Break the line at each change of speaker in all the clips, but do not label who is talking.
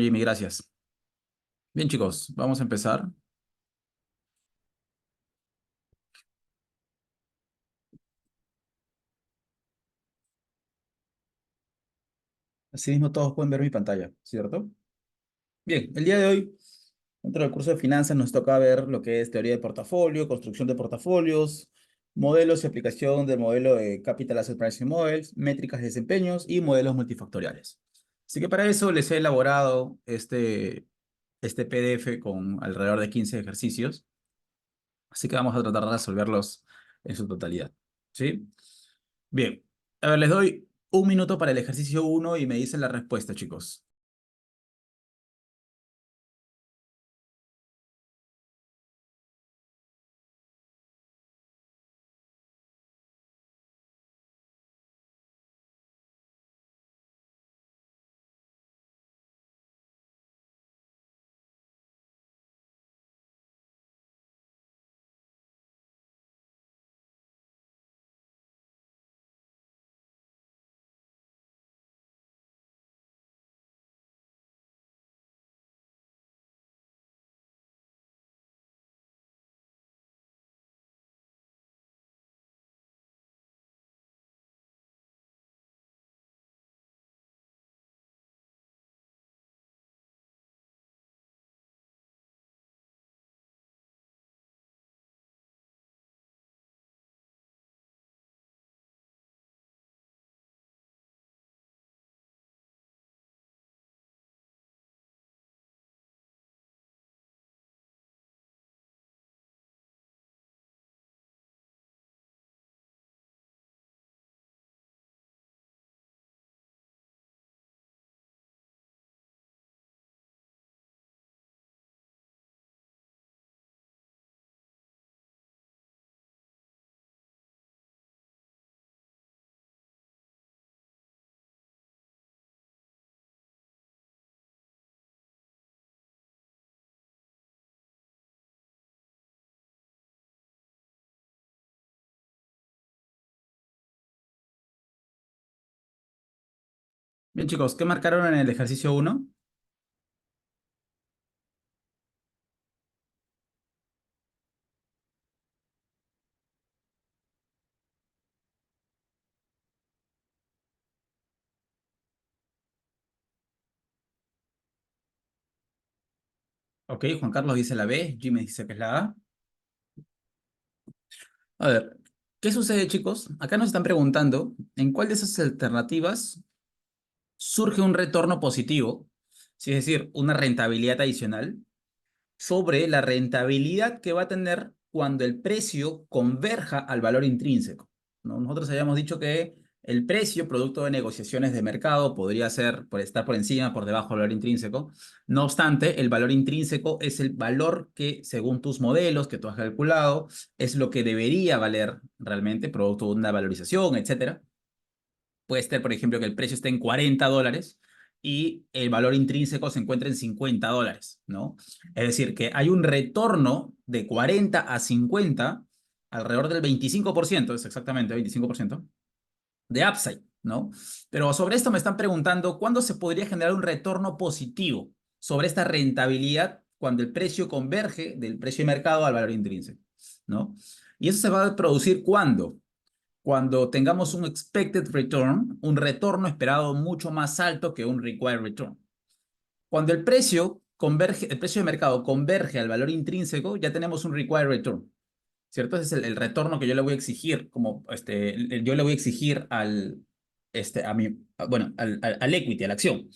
Jimmy, gracias. Bien, chicos, vamos a empezar. Asimismo, todos pueden ver mi pantalla, ¿cierto? Bien, el día de hoy, dentro del curso de finanzas, nos toca ver lo que es teoría de portafolio, construcción de portafolios, modelos y aplicación del modelo de Capital Asset Pricing Models, métricas de desempeños y modelos multifactoriales. Así que para eso les he elaborado este PDF con alrededor de 15 ejercicios. Así que vamos a tratar de resolverlos en su totalidad. ¿Sí? Bien. A ver, les doy un minuto para el ejercicio uno y me dicen la respuesta, chicos. Bien, chicos, ¿qué marcaron en el ejercicio uno? Ok, Juan Carlos dice la B, Jimmy dice que es la A. A ver, ¿qué sucede, chicos? Acá nos están preguntando en cuál de esas alternativas surge un retorno positivo, sí, es decir, una rentabilidad adicional sobre la rentabilidad que va a tener cuando el precio converja al valor intrínseco, ¿no? Nosotros habíamos dicho que el precio, producto de negociaciones de mercado, podría ser por estar por encima, por debajo del valor intrínseco. No obstante, el valor intrínseco es el valor que, según tus modelos que tú has calculado, es lo que debería valer realmente, producto de una valorización, etcétera. Puede ser, por ejemplo, que el precio esté en $40 y el valor intrínseco se encuentra en $50, ¿no? Es decir, que hay un retorno de 40 a 50, alrededor del 25%, es exactamente 25%, de upside, ¿no? Pero sobre esto me están preguntando, ¿cuándo se podría generar un retorno positivo sobre esta rentabilidad cuando el precio converge del precio de mercado al valor intrínseco, ¿no? Y eso se va a producir ¿cuándo? Cuando tengamos un expected return, un retorno esperado mucho más alto que un required return. Cuando el precio converge, el precio de mercado converge al valor intrínseco, ya tenemos un required return, ¿cierto? Ese es el retorno que yo le voy a exigir, como yo le voy a exigir bueno, al equity, a la acción.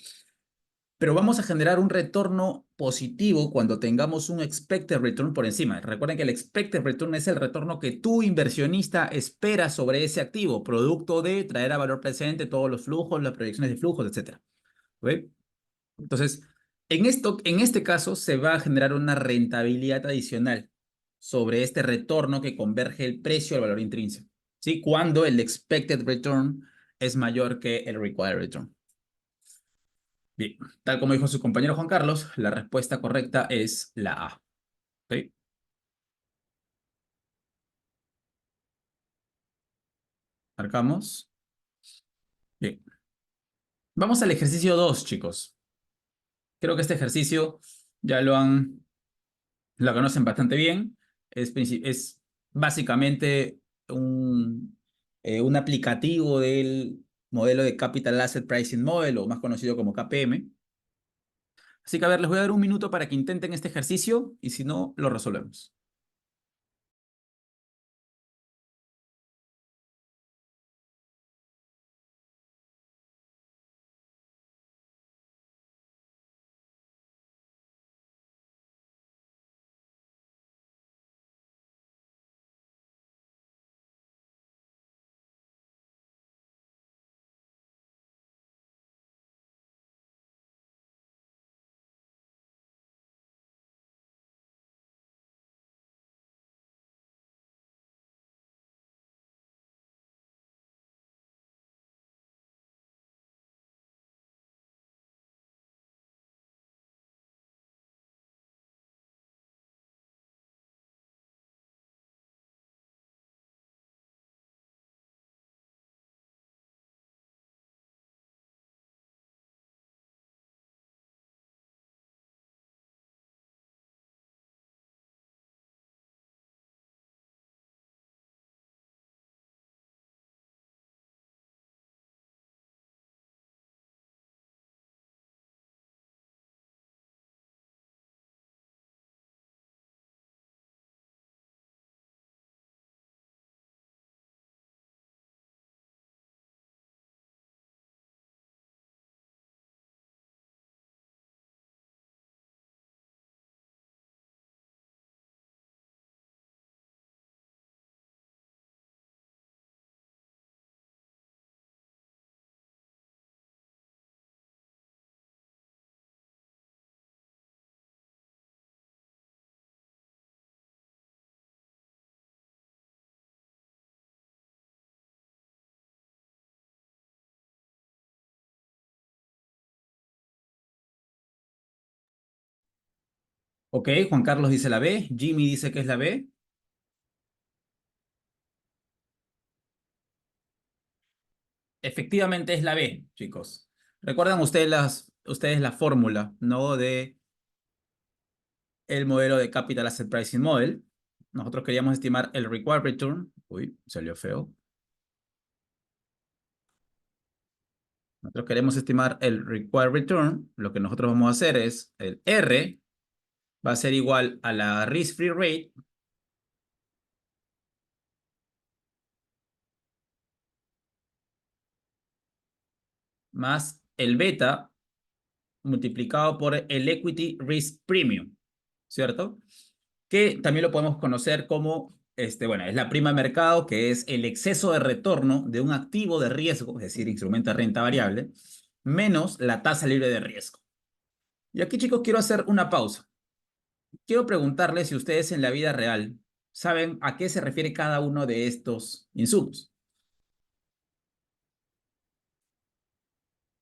Pero vamos a generar un retorno positivo cuando tengamos un expected return por encima. Recuerden que el expected return es el retorno que tu inversionista espera sobre ese activo, producto de traer a valor presente todos los flujos, las proyecciones de flujos, etcétera. ¿Ok? Entonces, en este caso se va a generar una rentabilidad adicional sobre este retorno que converge el precio al valor intrínseco, ¿sí? Cuando el expected return es mayor que el required return. Bien, tal como dijo su compañero Juan Carlos, la respuesta correcta es la A. ¿Ok? Marcamos. Bien. Vamos al ejercicio 2, chicos. Creo que este ejercicio ya lo conocen bastante bien. Es básicamente un, un aplicativo del modelo de Capital Asset Pricing Model, o más conocido como KPM. Así que a ver, les voy a dar un minuto para que intenten este ejercicio y si no, lo resolvemos. Ok, Juan Carlos dice la B, Jimmy dice que es la B. Efectivamente es la B, chicos. ¿Recuerdan ustedes la fórmula, ¿no? De el modelo de Capital Asset Pricing Model. Nosotros queríamos estimar el required return. Uy, salió feo. Nosotros queremos estimar el required return. Lo que nosotros vamos a hacer es el R va a ser igual a la risk-free rate más el beta multiplicado por el equity risk premium, ¿cierto? Que también lo podemos conocer como, bueno, es la prima de mercado, que es el exceso de retorno de un activo de riesgo, es decir, instrumento de renta variable, menos la tasa libre de riesgo. Y aquí, chicos, quiero hacer una pausa. Quiero preguntarles si ustedes en la vida real saben a qué se refiere cada uno de estos insumos.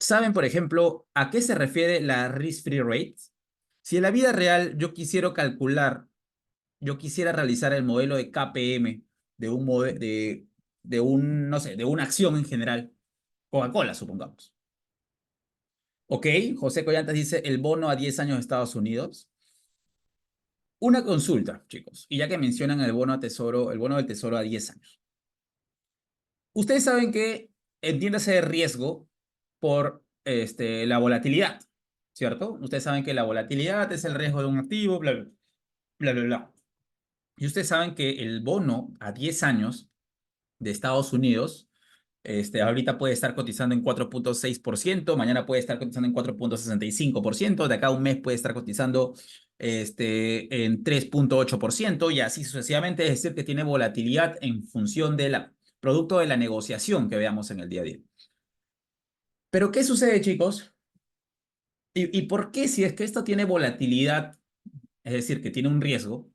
¿Saben, por ejemplo, a qué se refiere la risk-free rate? Si en la vida real yo quisiera realizar el modelo de KPM de no sé, de una acción en general, Coca-Cola, supongamos. Ok, José Collantes dice el bono a 10 años de Estados Unidos. Una consulta, chicos, y ya que mencionan el bono a tesoro, el bono del tesoro a 10 años. Ustedes saben que entiéndase de riesgo por la volatilidad, ¿cierto? Ustedes saben que la volatilidad es el riesgo de un activo, bla, bla, bla, bla, bla. Y ustedes saben que el bono a 10 años de Estados Unidos, ahorita puede estar cotizando en 4,6%, mañana puede estar cotizando en 4,65%, de acá a un mes puede estar cotizando en 3,8% y así sucesivamente, es decir, que tiene volatilidad en función del producto de la negociación que veamos en el día a día. Pero ¿qué sucede, chicos? ¿Y por qué si es que esto tiene volatilidad, es decir, que tiene un riesgo?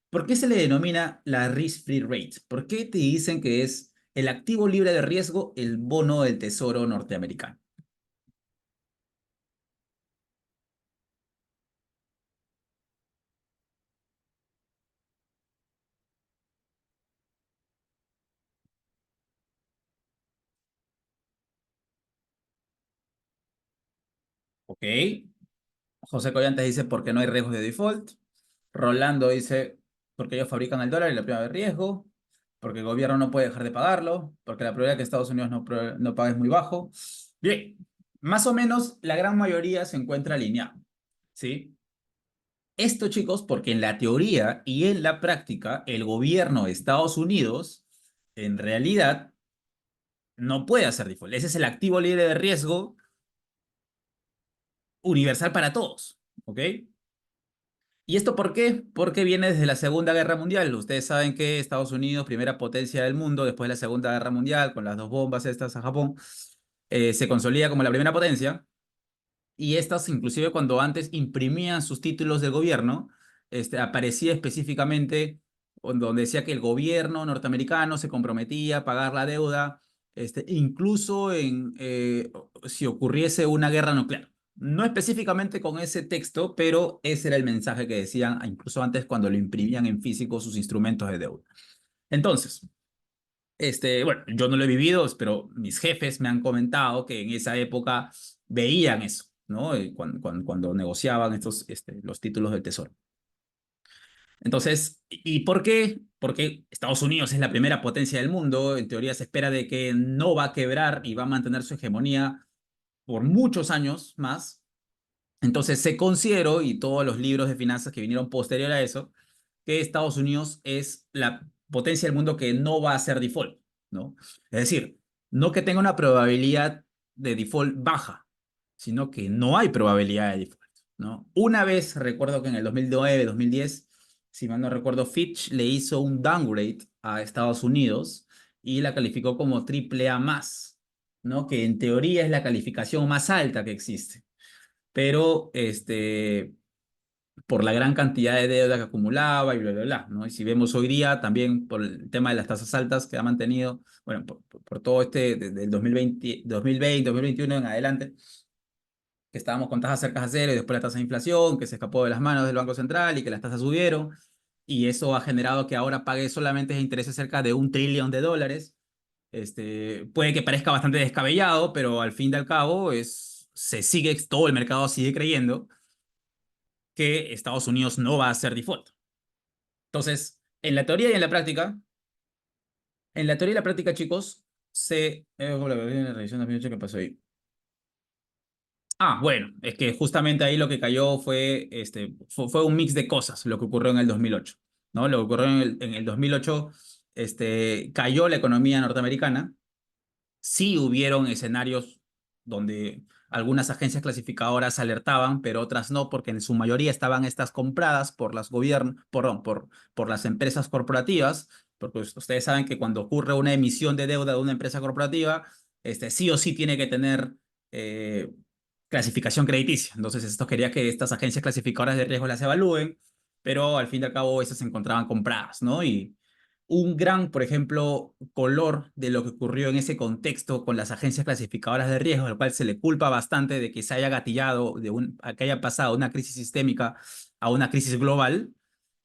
¿Por qué se le denomina la risk-free rate? ¿Por qué te dicen que es el activo libre de riesgo, el bono del tesoro norteamericano? ¿Ok? José Collantes dice porque no hay riesgos de default. Rolando dice porque ellos fabrican el dólar y la prima de riesgo. Porque el gobierno no puede dejar de pagarlo. Porque la probabilidad de que Estados Unidos no pague es muy bajo. Bien, más o menos la gran mayoría se encuentra alineada. ¿Sí? Esto, chicos, porque en la teoría y en la práctica, el gobierno de Estados Unidos, en realidad, no puede hacer default. Ese es el activo libre de riesgo universal para todos. ¿Ok? ¿Y esto por qué? Porque viene desde la Segunda Guerra Mundial. Ustedes saben que Estados Unidos, primera potencia del mundo, después de la Segunda Guerra Mundial, con las dos bombas estas a Japón, se consolida como la primera potencia. Y estas, inclusive cuando antes imprimían sus títulos del gobierno, aparecía específicamente donde decía que el gobierno norteamericano se comprometía a pagar la deuda, incluso si ocurriese una guerra nuclear. No específicamente con ese texto, pero ese era el mensaje que decían incluso antes cuando lo imprimían en físico sus instrumentos de deuda. Entonces, bueno, yo no lo he vivido, pero mis jefes me han comentado que en esa época veían eso, ¿no? Cuando negociaban los títulos del Tesoro. Entonces, ¿y por qué? Porque Estados Unidos es la primera potencia del mundo, en teoría se espera de que no va a quebrar y va a mantener su hegemonía por muchos años más. Entonces se consideró, y todos los libros de finanzas que vinieron posterior a eso, que Estados Unidos es la potencia del mundo que no va a ser default, ¿no? Es decir, no que tenga una probabilidad de default baja, sino que no hay probabilidad de default, ¿no? Una vez, recuerdo que en el 2009, 2010, si mal no recuerdo, Fitch le hizo un downgrade a Estados Unidos y la calificó como triple A más, ¿no? Que en teoría es la calificación más alta que existe. Pero por la gran cantidad de deuda que acumulaba y bla, bla, bla, ¿no? Y si vemos hoy día, también por el tema de las tasas altas que ha mantenido, bueno, por todo desde el 2020, 2021 en adelante, que estábamos con tasas cerca de cero y después la tasa de inflación, que se escapó de las manos del Banco Central y que las tasas subieron, y eso ha generado que ahora pague solamente intereses cerca de $1 trillón. Puede que parezca bastante descabellado, pero al fin y al cabo todo el mercado sigue creyendo que Estados Unidos no va a hacer default. Entonces, en la teoría y la práctica, chicos, la revisión 2008 que pasó ahí. Ah, bueno, es que justamente ahí lo que cayó fue un mix de cosas, lo que ocurrió en el 2008, ¿no? Lo que ocurrió en el 2008, cayó la economía norteamericana. Sí hubieron escenarios donde algunas agencias clasificadoras alertaban, pero otras no, porque en su mayoría estaban estas compradas por las por las empresas corporativas, porque ustedes saben que cuando ocurre una emisión de deuda de una empresa corporativa, sí o sí tiene que tener eh, clasificación crediticia. Entonces, esto quería que estas agencias clasificadoras de riesgo las evalúen, pero al fin y al cabo esas se encontraban compradas, ¿no? Y un gran, por ejemplo, color de lo que ocurrió en ese contexto con las agencias clasificadoras de riesgo, al cual se le culpa bastante de que se haya gatillado, a que haya pasado una crisis sistémica a una crisis global.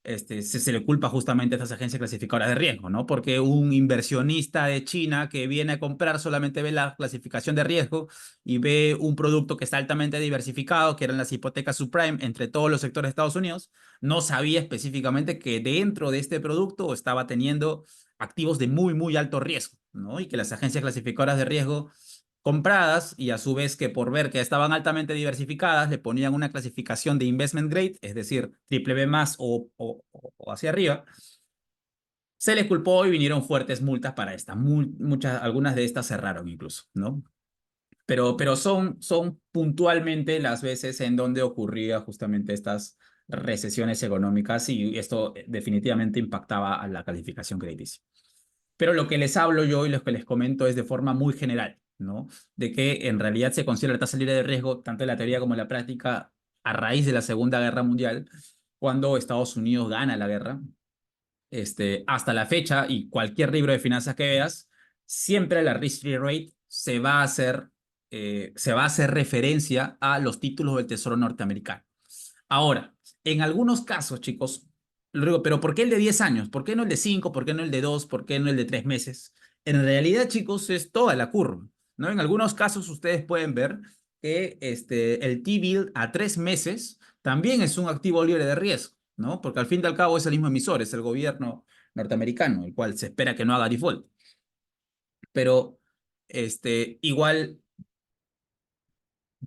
Se le culpa justamente a estas agencias clasificadoras de riesgo, ¿no? Porque un inversionista de China que viene a comprar solamente ve la clasificación de riesgo y ve un producto que está altamente diversificado, que eran las hipotecas subprime entre todos los sectores de Estados Unidos, no sabía específicamente que dentro de este producto estaba teniendo activos de muy, muy alto riesgo, ¿no? Y que las agencias clasificadoras de riesgo compradas y a su vez que por ver que estaban altamente diversificadas le ponían una clasificación de investment grade, es decir, triple B más o hacia arriba, se les culpó y vinieron fuertes multas para esta. Algunas de estas cerraron incluso, ¿no? Pero son puntualmente las veces en donde ocurría justamente estas recesiones económicas y esto definitivamente impactaba a la calificación crediticia. Pero lo que les hablo yo y lo que les comento es de forma muy general, ¿no? De que en realidad se considera la tasa libre de riesgo, tanto en la teoría como en la práctica, a raíz de la Segunda Guerra Mundial, cuando Estados Unidos gana la guerra, hasta la fecha, y cualquier libro de finanzas que veas, siempre la risk-free rate se va a hacer referencia a los títulos del Tesoro norteamericano. Ahora, en algunos casos, chicos, lo digo, pero ¿por qué el de 10 años? ¿Por qué no el de 5? ¿Por qué no el de 2? ¿Por qué no el de 3 meses? En realidad, chicos, es toda la curva, ¿no? En algunos casos ustedes pueden ver que el T-bill a 3 meses también es un activo libre de riesgo, ¿no? Porque al fin y al cabo es el mismo emisor, es el gobierno norteamericano, el cual se espera que no haga default. Pero igual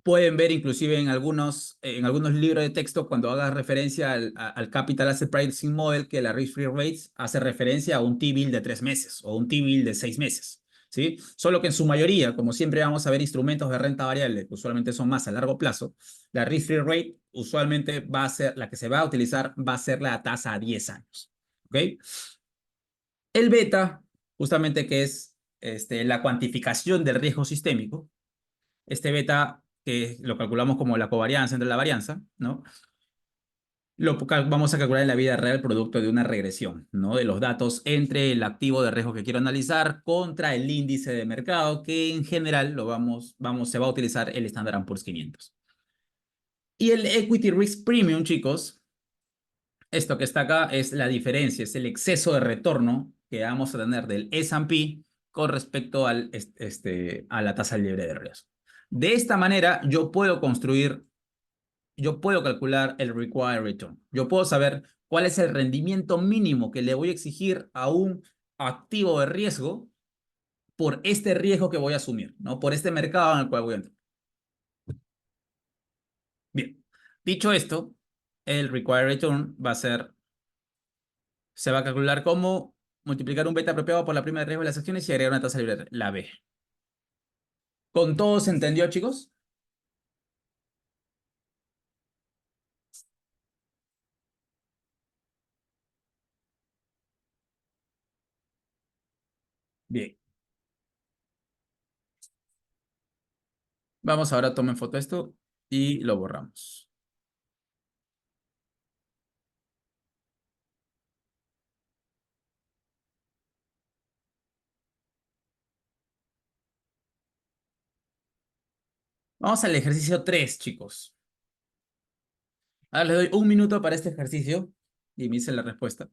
pueden ver inclusive en algunos libros de texto cuando haga referencia al Capital Asset Pricing Model que la Risk-Free Rates hace referencia a un T-bill de 3 meses o un T-bill de 6 meses, ¿sí? Solo que en su mayoría, como siempre vamos a ver instrumentos de renta variable que usualmente son más a largo plazo, la Risk-Free Rate usualmente va a ser, la que se va a utilizar va a ser la tasa a 10 años, ¿ok? El beta, justamente que es la cuantificación del riesgo sistémico, este beta, que lo calculamos como la covarianza entre la varianza, ¿no? Vamos a calcular en la vida real producto de una regresión, ¿no? De los datos entre el activo de riesgo que quiero analizar contra el índice de mercado, que en general se va a utilizar el Standard Poor's 500. Y el Equity Risk Premium, chicos, esto que está acá es la diferencia, es el exceso de retorno que vamos a tener del S&P con respecto a la tasa libre de riesgo. De esta manera, yo puedo calcular el required return. Yo puedo saber cuál es el rendimiento mínimo que le voy a exigir a un activo de riesgo por este riesgo que voy a asumir, ¿no? Por este mercado en el cual voy a entrar. Bien, dicho esto, el required return se va a calcular como multiplicar un beta apropiado por la prima de riesgo de las acciones y agregar una tasa libre, la B. ¿Con todo se entendió, chicos? Bien. Vamos ahora, tomen foto de esto y lo borramos. Vamos al ejercicio 3, chicos. Ahora les doy un minuto para este ejercicio y me dicen la respuesta.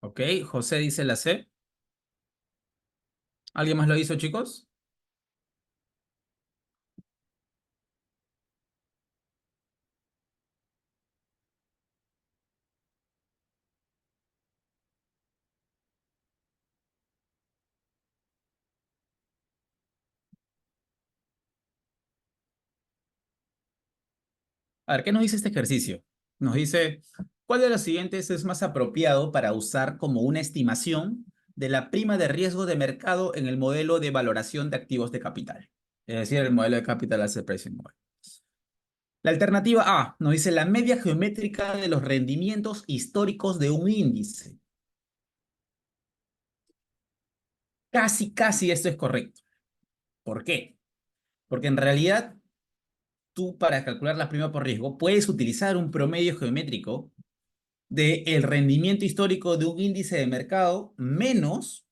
Ok, José dice la C. ¿Alguien más lo hizo, chicos? A ver, ¿qué nos dice este ejercicio? Nos dice, ¿cuál de los siguientes es más apropiado para usar como una estimación de la prima de riesgo de mercado en el modelo de valoración de activos de capital? Es decir, el modelo de Capital Asset Pricing Model. La alternativa A nos dice la media geométrica de los rendimientos históricos de un índice. Casi, casi esto es correcto. ¿Por qué? Porque en realidad tú para calcular la prima por riesgo puedes utilizar un promedio geométrico del rendimiento histórico de un índice de mercado menos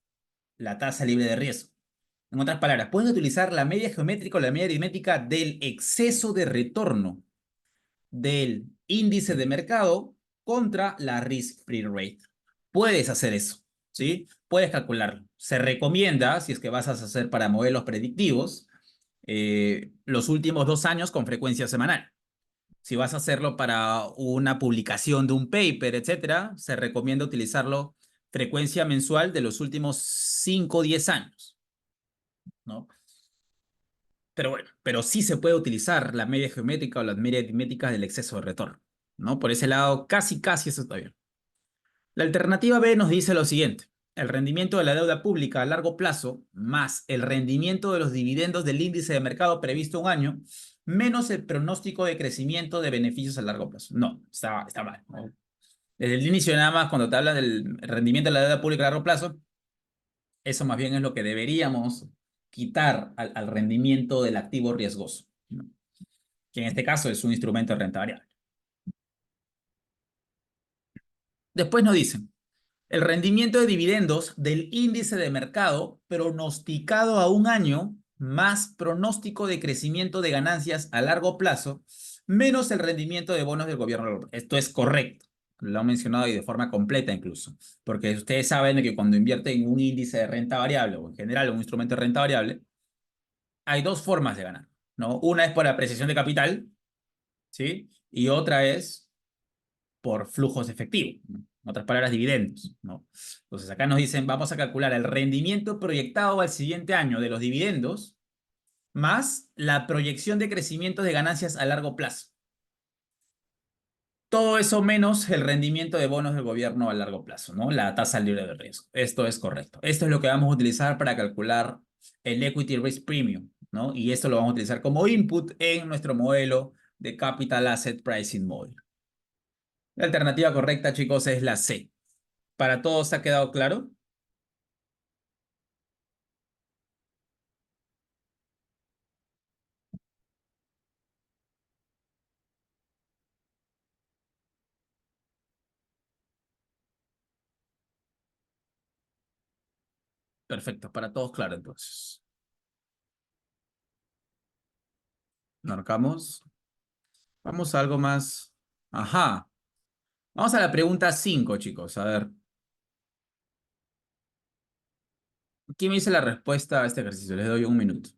la tasa libre de riesgo. En otras palabras, puedes utilizar la media geométrica o la media aritmética del exceso de retorno del índice de mercado contra la risk-free rate. Puedes hacer eso, ¿sí? Puedes calcularlo. Se recomienda, si es que vas a hacer para modelos predictivos, los últimos 2 años con frecuencia semanal. Si vas a hacerlo para una publicación de un paper, etcétera, se recomienda utilizarlo frecuencia mensual de los últimos 5 o 10 años, ¿no? Pero bueno, pero sí se puede utilizar la media geométrica o las medias aritméticas del exceso de retorno, ¿no? Por ese lado, casi, casi eso está bien. La alternativa B nos dice lo siguiente. El rendimiento de la deuda pública a largo plazo más el rendimiento de los dividendos del índice de mercado previsto un año menos el pronóstico de crecimiento de beneficios a largo plazo. No, está mal, ¿no? Desde el inicio nada más, cuando te hablan del rendimiento de la deuda pública a largo plazo, eso más bien es lo que deberíamos quitar al rendimiento del activo riesgoso, ¿no? Que en este caso es un instrumento de renta variable. Después nos dicen, el rendimiento de dividendos del índice de mercado pronosticado a un año más pronóstico de crecimiento de ganancias a largo plazo menos el rendimiento de bonos del gobierno. Esto es correcto. Lo han mencionado y de forma completa incluso. Porque ustedes saben que cuando invierten en un índice de renta variable o en general un instrumento de renta variable, hay dos formas de ganar, ¿no? Una es por apreciación de capital, ¿sí? Y otra es por flujos efectivos, ¿no? En otras palabras, dividendos, ¿no? Entonces acá nos dicen, vamos a calcular el rendimiento proyectado al siguiente año de los dividendos más la proyección de crecimiento de ganancias a largo plazo. Todo eso menos el rendimiento de bonos del gobierno a largo plazo, ¿no? La tasa libre de riesgo. Esto es correcto. Esto es lo que vamos a utilizar para calcular el Equity Risk Premium, ¿no? Y esto lo vamos a utilizar como input en nuestro modelo de Capital Asset Pricing Model. La alternativa correcta, chicos, es la C. ¿Para todos ha quedado claro? Perfecto, para todos claro entonces. Marcamos. Vamos a algo más. Ajá. Vamos a la pregunta 5, chicos. A ver, ¿quién me dice la respuesta a este ejercicio? Les doy un minuto.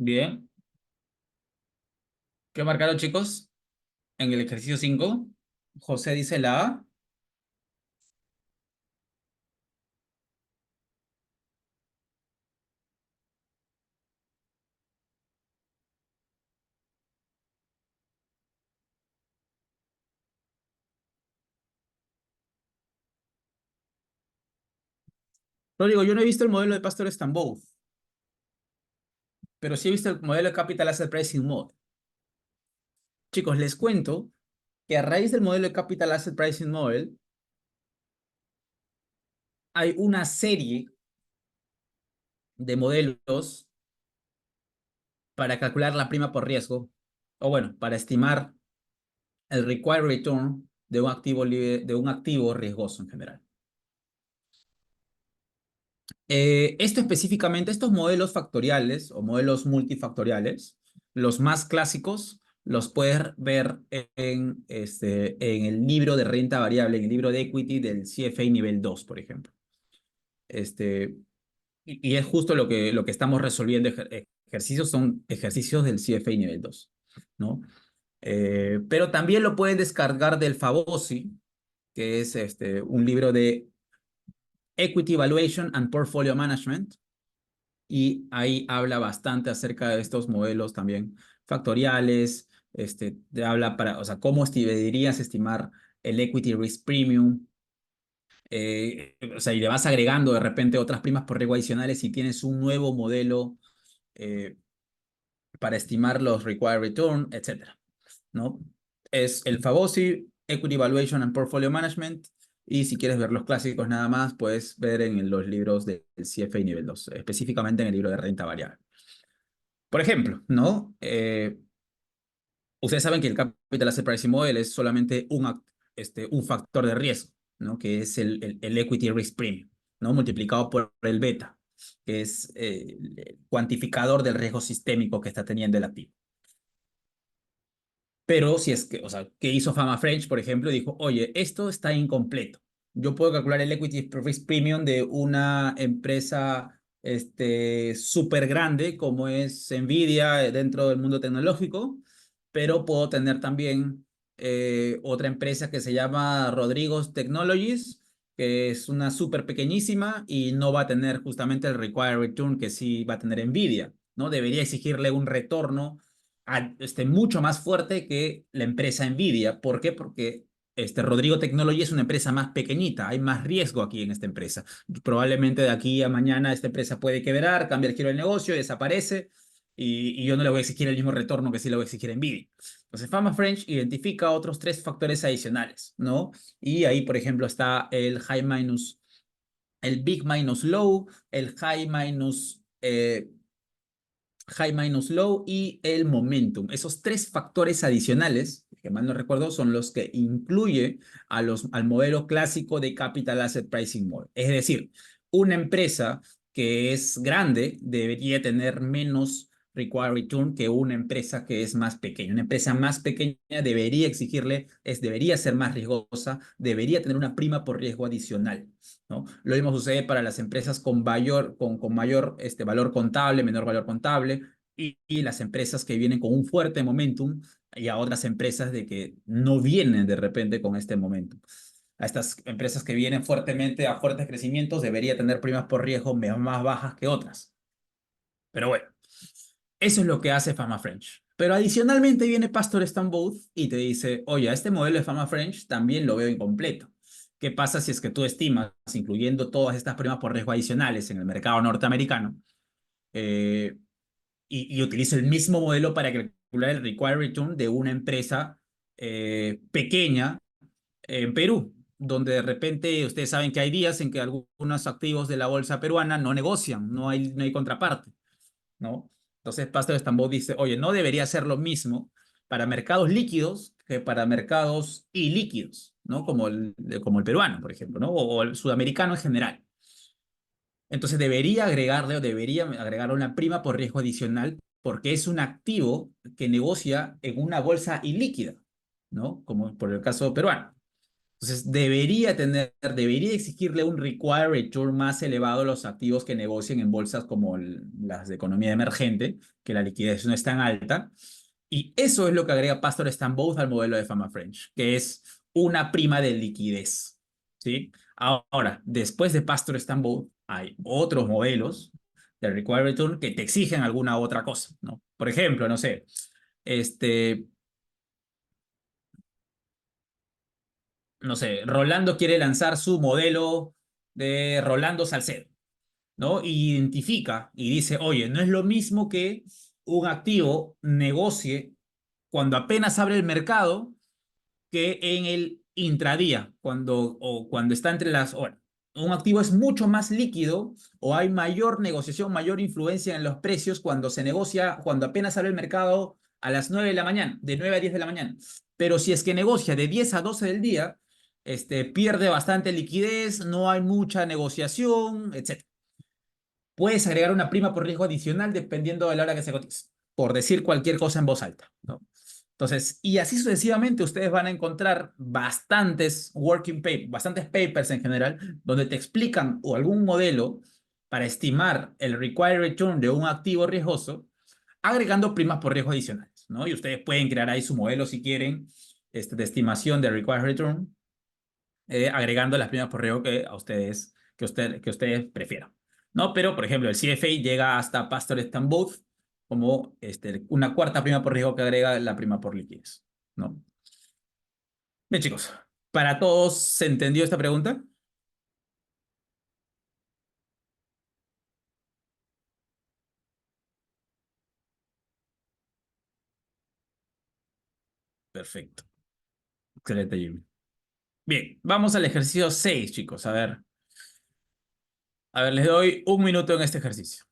Bien. ¿Qué marcaron, chicos? En el ejercicio 5, José dice la A. Lo digo, yo no he visto el modelo de Pastor Stambow, pero sí he visto el modelo de Capital Asset Pricing Model. Chicos, les cuento que a raíz del modelo de Capital Asset Pricing Model hay una serie de modelos para calcular la prima por riesgo, o bueno, para estimar el required return de un activo, de un activo riesgoso en general. Esto específicamente, estos modelos factoriales o modelos multifactoriales, los más clásicos, los puedes ver en el libro de renta variable, en el libro de equity del CFA nivel 2, por ejemplo. Este, y es justo lo que estamos resolviendo. Ejercicios son ejercicios del CFA nivel 2, ¿no? Pero también lo pueden descargar del Favosi, que es un libro de Equity Evaluation and Portfolio Management, y ahí habla bastante acerca de estos modelos también factoriales, te habla o sea, cómo deberías estimar el equity risk premium, o sea, y le vas agregando de repente otras primas por riesgo adicionales si tienes un nuevo modelo eh, para estimar los required return, etcétera, ¿no? Es el Favosi, Equity Evaluation and Portfolio Management, y si quieres ver los clásicos nada más, puedes ver en los libros del CFA nivel 2, específicamente en el libro de renta variable. Por ejemplo, ¿no? Ustedes saben que el Capital Asset Pricing Model es solamente un factor de riesgo, ¿no? Que es el Equity Risk Premium, ¿no? Multiplicado por el beta, que es el cuantificador del riesgo sistémico que está teniendo el activo. Pero si es que, o sea, ¿qué hizo Fama French, por ejemplo? Dijo, oye, esto está incompleto. Yo puedo calcular el equity risk premium de una empresa súper grande como es Nvidia dentro del mundo tecnológico, pero puedo tener también otra empresa que se llama Rodrigo's Technologies, que es una súper pequeñísima y no va a tener justamente el required return que sí va a tener Nvidia, ¿no? Debería exigirle un retorno mucho más fuerte que la empresa Nvidia. ¿Por qué? Porque Rodrigo Technology es una empresa más pequeñita, hay más riesgo aquí en esta empresa. Probablemente de aquí a mañana esta empresa puede quebrar, cambia el giro del negocio, desaparece y yo no le voy a exigir el mismo retorno que sí le voy a exigir a Nvidia. Entonces, Fama French identifica otros tres factores adicionales, ¿no? Y ahí, por ejemplo, está el big minus low, el high minus low y el momentum. Esos tres factores adicionales, que mal no recuerdo, son los que incluye al modelo clásico de Capital Asset Pricing Model. Es decir, una empresa que es grande debería tener menos required return que una empresa que es más pequeña. Una empresa más pequeña debería debería ser más riesgosa, debería tener una prima por riesgo adicional, ¿no? Lo mismo sucede para las empresas con mayor valor contable, menor valor contable, y las empresas que vienen con un fuerte momentum y a otras empresas de que no vienen de repente con este momentum. A estas empresas que vienen fuertemente a fuertes crecimientos debería tener primas por riesgo más bajas que otras. Pero bueno, eso es lo que hace Fama French. Pero adicionalmente viene Pastor Stamboth y te dice, oye, este modelo de Fama French también lo veo incompleto. ¿Qué pasa si es que tú estimas, incluyendo todas estas primas por riesgo adicionales en el mercado norteamericano, eh, y utilizo el mismo modelo para calcular el required return de una empresa pequeña en Perú, donde de repente ustedes saben que hay días en que algunos activos de la bolsa peruana no negocian, no hay contraparte, ¿no? Entonces Pastor Estambó dice, oye, no debería ser lo mismo para mercados líquidos que para mercados ilíquidos, ¿no? Como el peruano, por ejemplo, ¿no? O el sudamericano en general. Entonces debería agregarle o debería agregar una prima por riesgo adicional porque es un activo que negocia en una bolsa ilíquida, ¿no? Como por el caso peruano. Entonces, debería exigirle un required return más elevado a los activos que negocien en bolsas como las de economía emergente, que la liquidez no es tan alta. Y eso es lo que agrega Pastor Both al modelo de Fama French, que es una prima de liquidez. ¿Sí? Ahora, después de Pastor Both, hay otros modelos de required return que te exigen alguna otra cosa, ¿no? Por ejemplo, no sé, este, no sé, Rolando quiere lanzar su modelo de Rolando Salcedo, ¿no? Y identifica y dice, oye, no es lo mismo que un activo negocie cuando apenas abre el mercado que en el intradía, cuando está entre las horas. Un activo es mucho más líquido o hay mayor negociación, mayor influencia en los precios cuando se negocia, cuando apenas abre el mercado a las 9 de la mañana, de 9 a 10 de la mañana. Pero si es que negocia de 10 a 12 del día, pierde bastante liquidez, no hay mucha negociación, etc. Puedes agregar una prima por riesgo adicional dependiendo de la hora que se cotice, por decir cualquier cosa en voz alta, ¿no? Entonces, y así sucesivamente, ustedes van a encontrar bastantes working papers, bastantes papers en general, donde te explican o algún modelo para estimar el required return de un activo riesgoso, agregando primas por riesgo adicionales, ¿no? Y ustedes pueden crear ahí su modelo si quieren, de estimación de required return, agregando las primas por riesgo que ustedes prefieran, ¿no? Pero, por ejemplo, el CFA llega hasta Pastor Both como una cuarta prima por riesgo que agrega la prima por liquidez, ¿no? Bien, chicos, ¿para todos se entendió esta pregunta? Perfecto. Excelente, Jimmy. Bien, vamos al ejercicio 6, chicos. A ver, les doy un minuto en este ejercicio.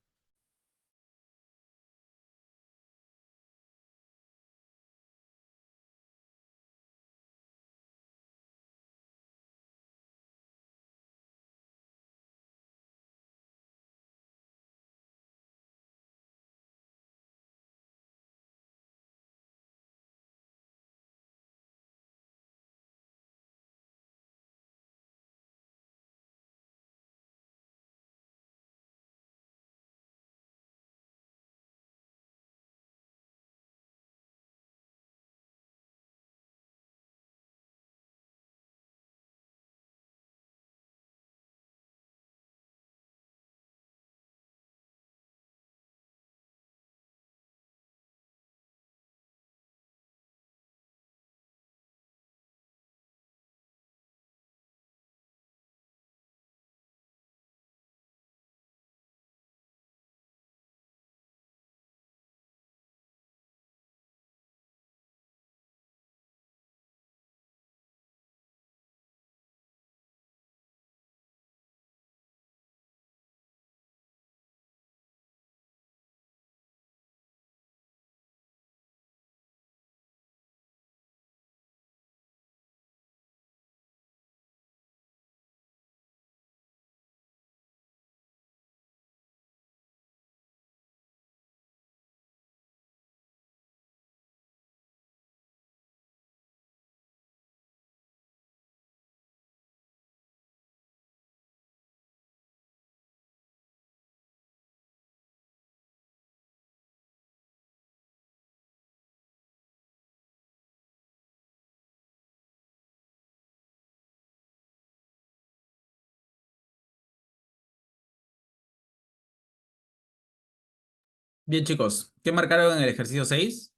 Bien, chicos, ¿qué marcaron en el ejercicio 6?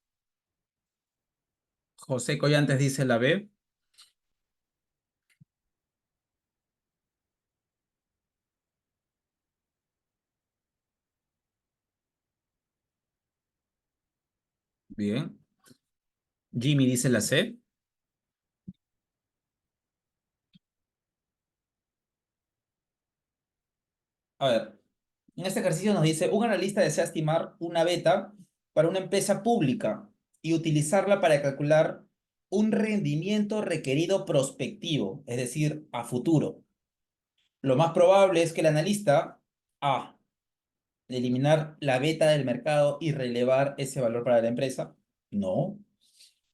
José Collantes dice la B. Bien. Jimmy dice la C. A ver, en este ejercicio nos dice, un analista desea estimar una beta para una empresa pública y utilizarla para calcular un rendimiento requerido prospectivo, es decir, a futuro. Lo más probable es que el analista A, eliminar la beta del mercado y relevar ese valor para la empresa. No.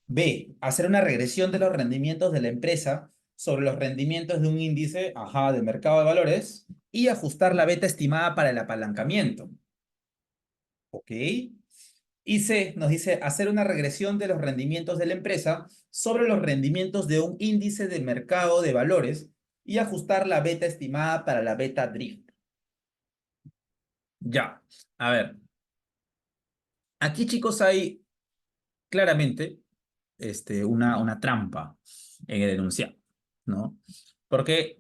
B, hacer una regresión de los rendimientos de la empresa sobre los rendimientos de un índice, ajá, de mercado de valores y ajustar la beta estimada para el apalancamiento. ¿Ok? Y C nos dice hacer una regresión de los rendimientos de la empresa sobre los rendimientos de un índice de mercado de valores y ajustar la beta estimada para la beta drift. Ya, a ver, aquí chicos hay claramente una trampa en el enunciado, ¿no? Porque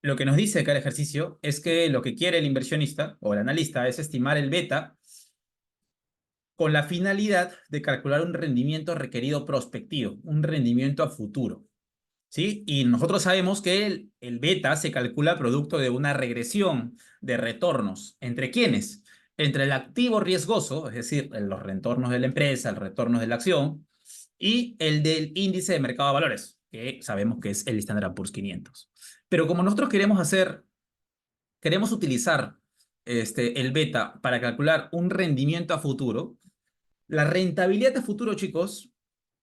lo que nos dice acá el ejercicio es que lo que quiere el inversionista o el analista es estimar el beta con la finalidad de calcular un rendimiento requerido prospectivo, un rendimiento a futuro. ¿Sí? Y nosotros sabemos que el beta se calcula producto de una regresión de retornos. ¿Entre quiénes? Entre el activo riesgoso, es decir, los retornos de la empresa, el retorno de la acción, y el del índice de mercado de valores, que sabemos que es el Standard Poor's 500. Pero como nosotros queremos utilizar el beta para calcular un rendimiento a futuro, la rentabilidad a futuro, chicos,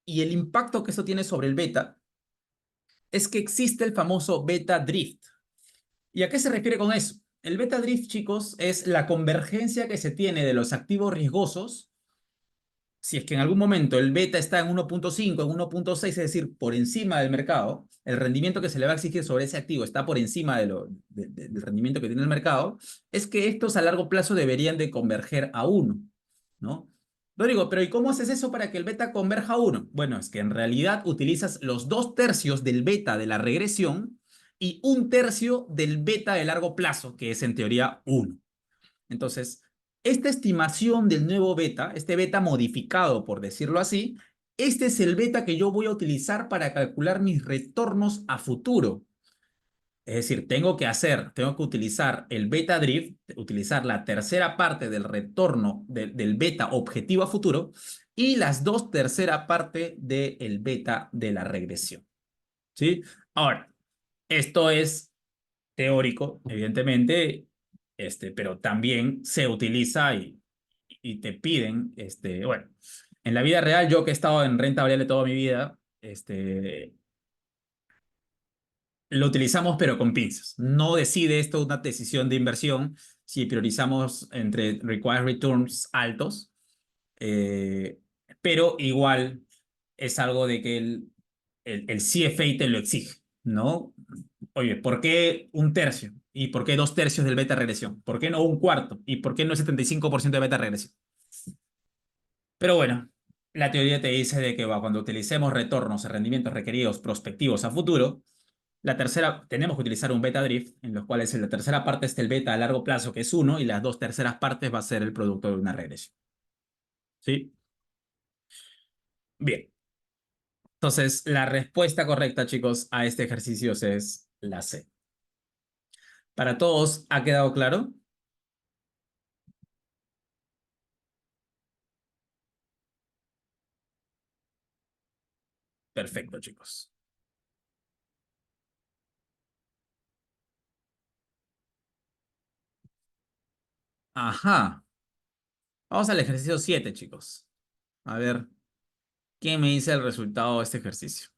y el impacto que eso tiene sobre el beta es que existe el famoso beta drift. ¿Y a qué se refiere con eso? El beta drift, chicos, es la convergencia que se tiene de los activos riesgosos. Si es que en algún momento el beta está en 1.5, en 1.6, es decir, por encima del mercado, el rendimiento que se le va a exigir sobre ese activo está por encima del rendimiento que tiene el mercado, es que estos a largo plazo deberían de converger a uno, ¿no? Rodrigo, pero ¿y cómo haces eso para que el beta converja a uno? Bueno, es que en realidad utilizas los dos tercios del beta de la regresión y un tercio del beta de largo plazo, que es en teoría uno. Entonces, esta estimación del nuevo beta, este beta modificado, por decirlo así, este es el beta que yo voy a utilizar para calcular mis retornos a futuro. Es decir, tengo que utilizar el beta drift, utilizar la tercera parte del retorno del beta objetivo a futuro y las dos terceras partes del beta de la regresión. ¿Sí? Ahora, esto es teórico, evidentemente, pero también se utiliza y te piden, bueno, en la vida real, yo que he estado en renta variable toda mi vida, lo utilizamos pero con pinzas. No decide esto una decisión de inversión si priorizamos entre required returns altos, eh, pero igual es algo de que el CFA te lo exige, ¿no? Oye, ¿por qué un tercio? ¿Y por qué dos tercios del beta regresión? ¿Por qué no un cuarto? ¿Y por qué no el 75% de beta regresión? Pero bueno, la teoría te dice de que cuando utilicemos retornos y rendimientos requeridos prospectivos a futuro, tenemos que utilizar un beta drift, en los cuales en la tercera parte está el beta a largo plazo, que es uno, y las dos terceras partes va a ser el producto de una regresión. ¿Sí? Bien. Entonces, la respuesta correcta, chicos, a este ejercicio es la C. ¿Para todos ha quedado claro? Perfecto, chicos. Ajá. Vamos al ejercicio 7, chicos. A ver, ¿qué me dice el resultado de este ejercicio?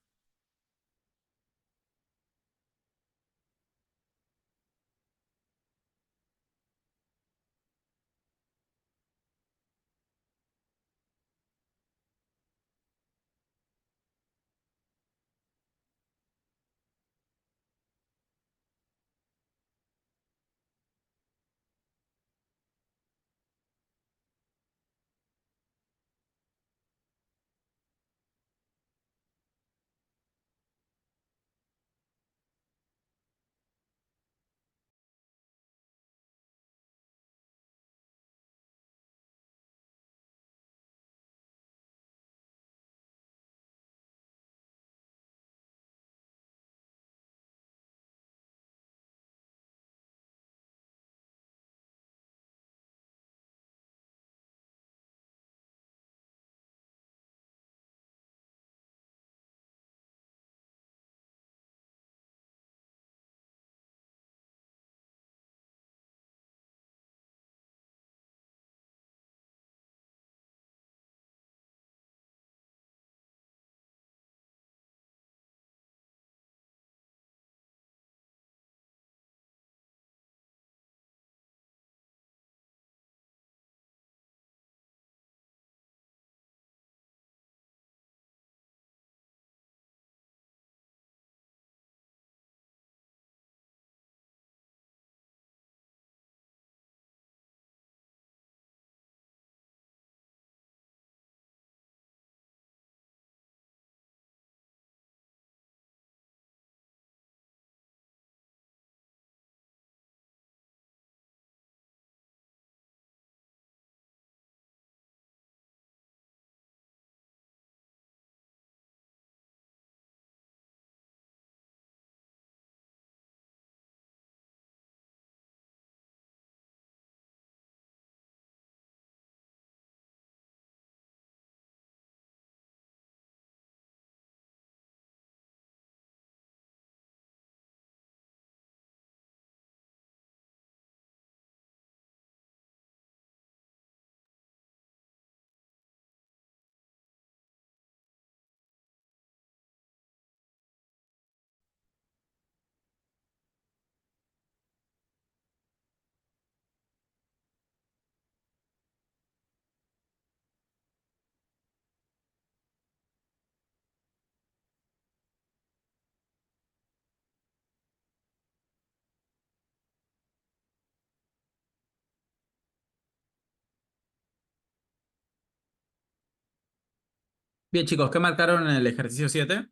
Bien, chicos, ¿qué marcaron en el ejercicio 7?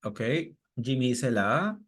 Ok, Jimmy dice la A.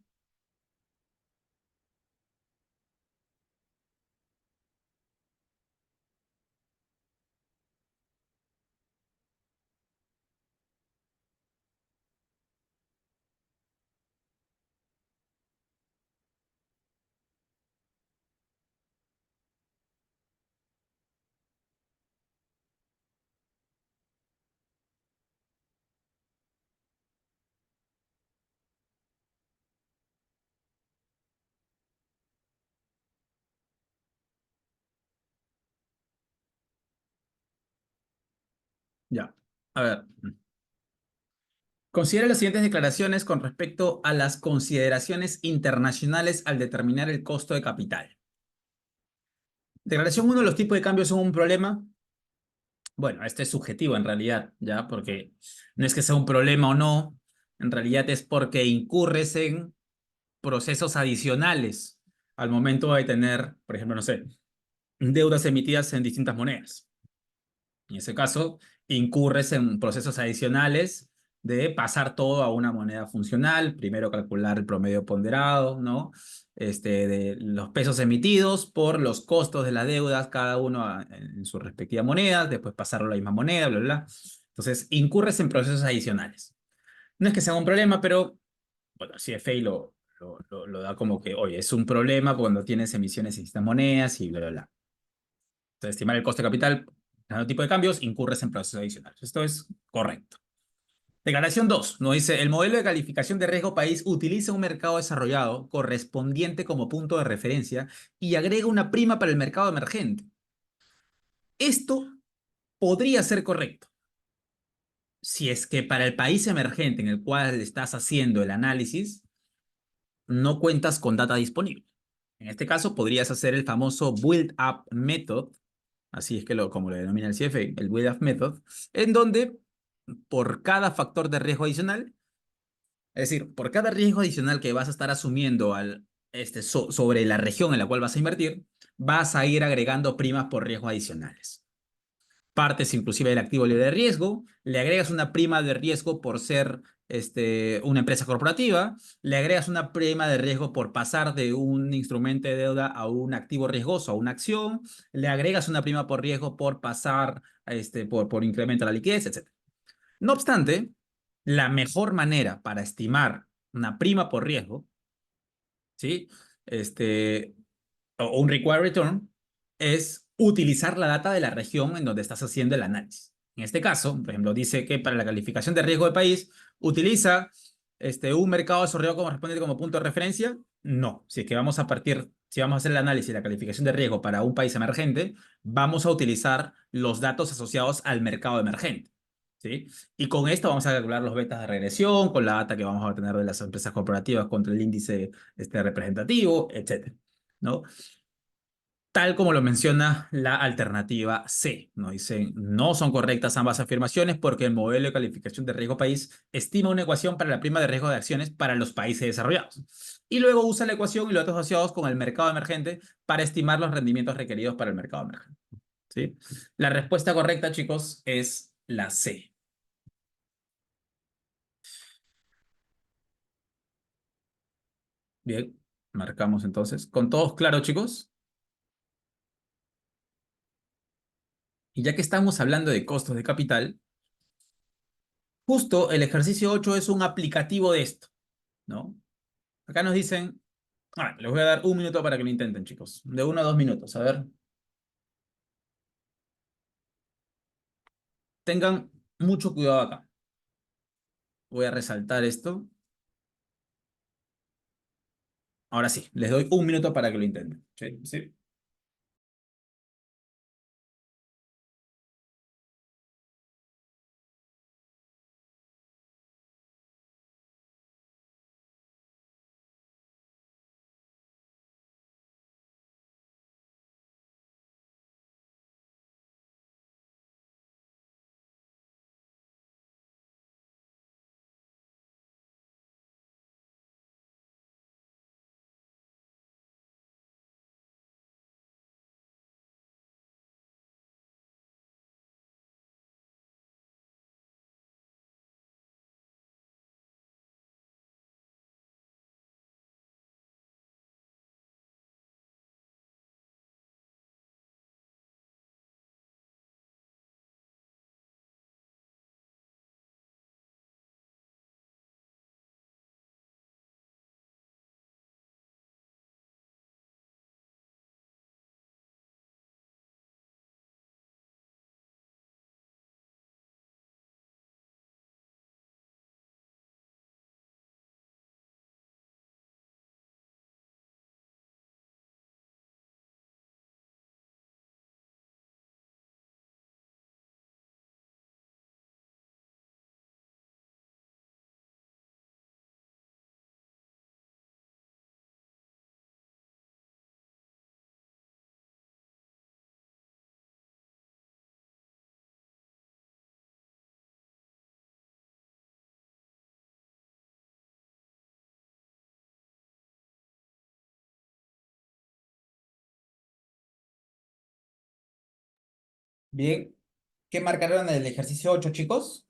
Ya. A ver. Considera las siguientes declaraciones con respecto a las consideraciones internacionales al determinar el costo de capital. Declaración uno: los tipos de cambio son un problema. Bueno, este es subjetivo en realidad, ¿ya? Porque no es que sea un problema o no, en realidad es porque incurres en procesos adicionales al momento de tener, por ejemplo, no sé, deudas emitidas en distintas monedas. En ese caso, incurres en procesos adicionales de pasar todo a una moneda funcional, primero calcular el promedio ponderado, ¿no? De los pesos emitidos por los costos de las deudas, cada uno en su respectiva moneda, después pasarlo a la misma moneda, bla, bla, bla. Entonces, incurres en procesos adicionales. No es que sea un problema, pero, bueno, CFA lo da como que, oye, es un problema cuando tienes emisiones en distintas monedas y bla, bla, bla. Entonces, estimar el coste de capital, cada tipo de cambios, incurres en procesos adicionales. Esto es correcto. Declaración 2 nos dice, el modelo de calificación de riesgo país utiliza un mercado desarrollado correspondiente como punto de referencia y agrega una prima para el mercado emergente. Esto podría ser correcto si es que para el país emergente en el cual estás haciendo el análisis no cuentas con data disponible. En este caso podrías hacer el famoso build-up method, así es que como lo denomina el CFA, el build-up method, en donde por cada factor de riesgo adicional, es decir, por cada riesgo adicional que vas a estar asumiendo sobre la región en la cual vas a invertir, vas a ir agregando primas por riesgo adicionales. Partes inclusive del activo libre de riesgo, le agregas una prima de riesgo por ser una empresa corporativa, le agregas una prima de riesgo por pasar de un instrumento de deuda a un activo riesgoso, a una acción, le agregas una prima por riesgo por pasar, por incremento de la liquidez, etc. No obstante, la mejor manera para estimar una prima por riesgo, ¿sí? Este, o un required return, es utilizar la data de la región en donde estás haciendo el análisis. En este caso, por ejemplo, dice que para la calificación de riesgo de país utiliza un mercado desarrollado correspondiente como punto de referencia. No, si es que vamos a partir, si vamos a hacer el análisis y la calificación de riesgo para un país emergente, vamos a utilizar los datos asociados al mercado emergente. ¿Sí? Y con esto vamos a calcular los betas de regresión, con la data que vamos a obtener de las empresas corporativas contra el índice representativo, etcétera, ¿no? Tal como lo menciona la alternativa C. Nos dicen, no son correctas ambas afirmaciones porque el modelo de calificación de riesgo país estima una ecuación para la prima de riesgo de acciones para los países desarrollados. Y luego usa la ecuación y los datos asociados con el mercado emergente para estimar los rendimientos requeridos para el mercado emergente. ¿Sí? La respuesta correcta, chicos, es la C. Bien, marcamos entonces. ¿Con todos claro, chicos? Y ya que estamos hablando de costos de capital, justo el ejercicio 8 es un aplicativo de esto, ¿no? Acá nos dicen, les voy a dar un minuto para que lo intenten, chicos. De 1 a 2 minutos, a ver. Tengan mucho cuidado acá. Voy a resaltar esto. Ahora sí, les doy un minuto para que lo intenten. Sí, sí. Bien. ¿Qué marcaron en el ejercicio 8, chicos?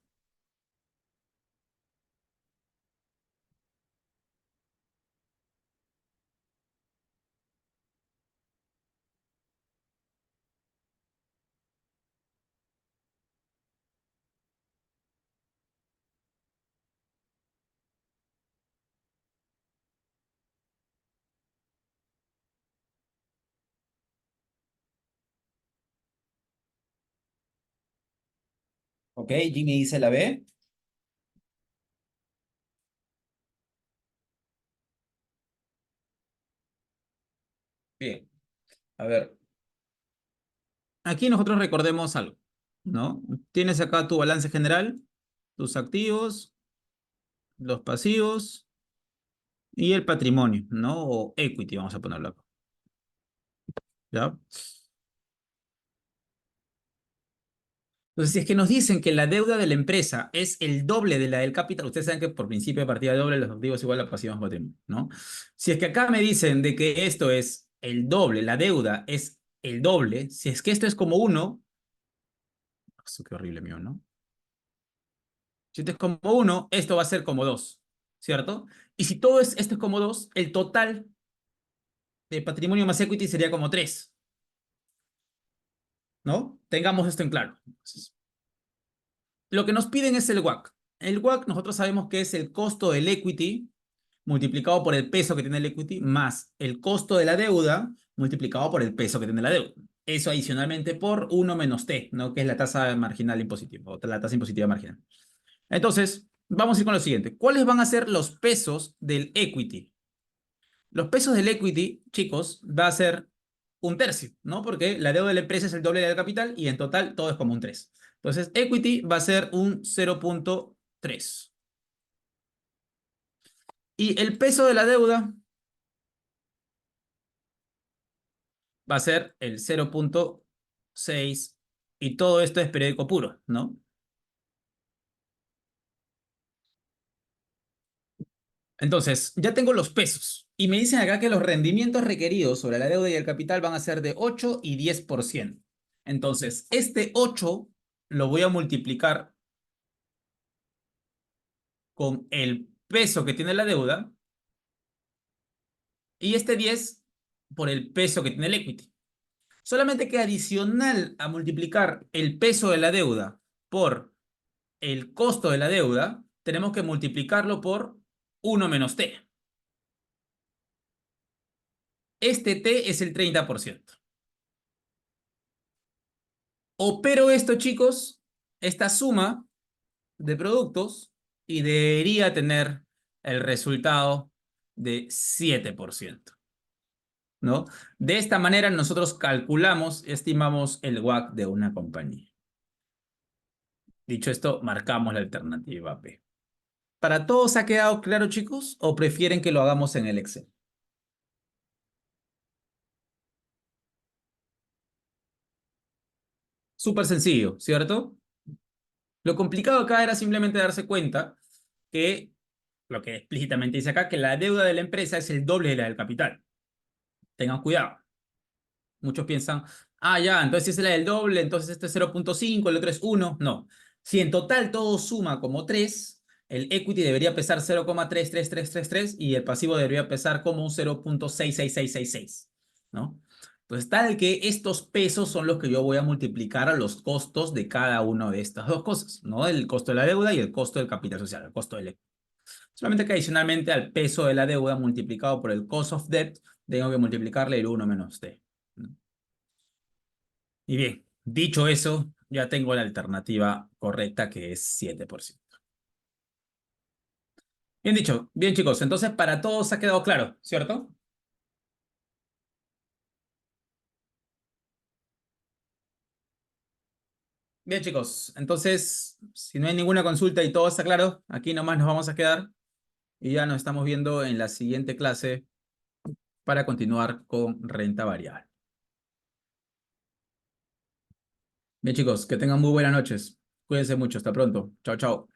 Ok, Jimmy dice la B. Bien. A ver, aquí nosotros recordemos algo, ¿no? Tienes acá tu balance general, tus activos, los pasivos y el patrimonio, ¿no? O equity, vamos a ponerlo acá, ¿ya? Entonces, si es que nos dicen que la deuda de la empresa es el doble de la del capital, ustedes saben que por principio de partida doble los activos igual a pasivos más patrimonio, ¿no? Si es que acá me dicen de que esto es el doble, la deuda es el doble, si es que esto es como uno, eso qué horrible mío, ¿no? Si esto es como uno, esto va a ser como dos, ¿cierto? Y si todo esto es como dos, el total de patrimonio más equity sería como tres, ¿no? Tengamos esto en claro. Entonces, lo que nos piden es el WACC. El WACC nosotros sabemos que es el costo del equity multiplicado por el peso que tiene el equity más el costo de la deuda multiplicado por el peso que tiene la deuda. Eso adicionalmente por uno menos T, ¿no? Que es la tasa marginal impositiva, o la tasa impositiva marginal. Entonces, vamos a ir con lo siguiente. ¿Cuáles van a ser los pesos del equity? Los pesos del equity, chicos, va a ser un tercio, ¿no? Porque la deuda de la empresa es el doble del capital y en total todo es como un 3. Entonces, equity va a ser un 0,3. Y el peso de la deuda va a ser el 0,6. Y todo esto es periódico puro, ¿no? Entonces, ya tengo los pesos. Y me dicen acá que los rendimientos requeridos sobre la deuda y el capital van a ser de 8 y 10%. Entonces, este 8 lo voy a multiplicar con el peso que tiene la deuda y este 10 por el peso que tiene el equity. Solamente que adicional a multiplicar el peso de la deuda por el costo de la deuda, tenemos que multiplicarlo por uno menos t. Este t es el 30%. Opero esto, chicos, esta suma de productos y debería tener el resultado de 7%. ¿No? De esta manera nosotros calculamos, estimamos el WACC de una compañía. Dicho esto, marcamos la alternativa P. ¿Para todos ha quedado claro, chicos? ¿O prefieren que lo hagamos en el Excel? Súper sencillo, ¿cierto? Lo complicado acá era simplemente darse cuenta que, lo que explícitamente dice acá, que la deuda de la empresa es el doble de la del capital. Tengan cuidado. Muchos piensan, ah, ya, entonces si es la del doble, entonces este es 0,5, el otro es 1. No. Si en total todo suma como 3, el equity debería pesar 0,33333 y el pasivo debería pesar como un 0,66666, ¿no? Entonces, tal que estos pesos son los que yo voy a multiplicar a los costos de cada una de estas dos cosas, ¿no? El costo de la deuda y el costo del capital social, el costo del equity. Solamente que adicionalmente al peso de la deuda multiplicado por el cost of debt, tengo que multiplicarle el uno menos t, ¿no? Y bien, dicho eso, ya tengo la alternativa correcta que es 7%. Bien dicho, bien chicos, entonces para todos ha quedado claro, ¿cierto? Bien chicos, entonces si no hay ninguna consulta y todo está claro, aquí nomás nos vamos a quedar y ya nos estamos viendo en la siguiente clase para continuar con renta variable. Bien chicos, que tengan muy buenas noches. Cuídense mucho, hasta pronto. Chao, chao.